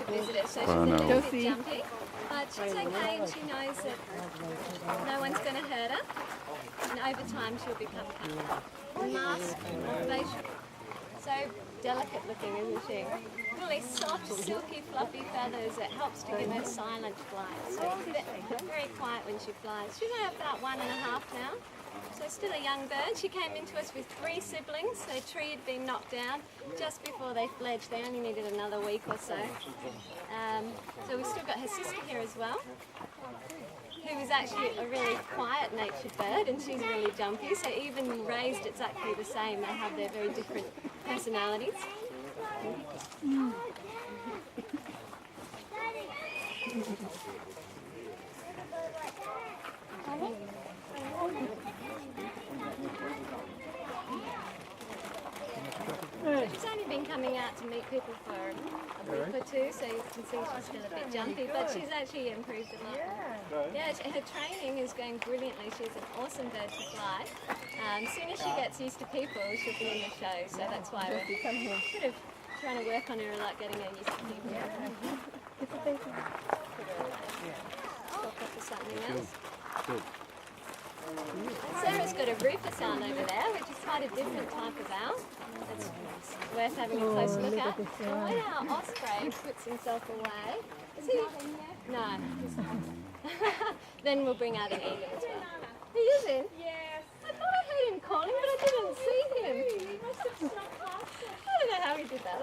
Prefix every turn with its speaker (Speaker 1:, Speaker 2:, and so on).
Speaker 1: visitor, so she's a little bit jumpy. But she's okay and she knows that no one's going to hurt her. And over time she'll become comfortable. The mask, facial, so delicate looking, isn't she? Really soft, silky, fluffy feathers. It helps to give her silent flight. So very quiet when she flies. She's only about 1.5 now. So still a young bird. She came into us with 3 siblings. Their tree had been knocked down just before they fledged. They only needed another week or so. So we've still got her sister here as well, who is actually a really quiet-natured bird, and she's really jumpy. So even raised exactly the same, they have their very different personalities. She's only been coming out to meet people for a week or 2, so you can see she's still a bit jumpy, but she's actually improved a lot. Yeah, her training is going brilliantly. She's an awesome bird to fly. As soon as she gets used to people, she'll be in the show, so that's why we're sort of trying to work on her a lot, getting her used to people. Swap her for something else. Sarah's got a rufous owl over there, which is quite a different type of owl. It's worth having a close look at. And when our osprey puts himself away, is he? No. Then we'll bring out an eagle as well. He is in? Yes. I thought I heard him calling, but I didn't see him. He must have snuck past us. I don't know how he did that.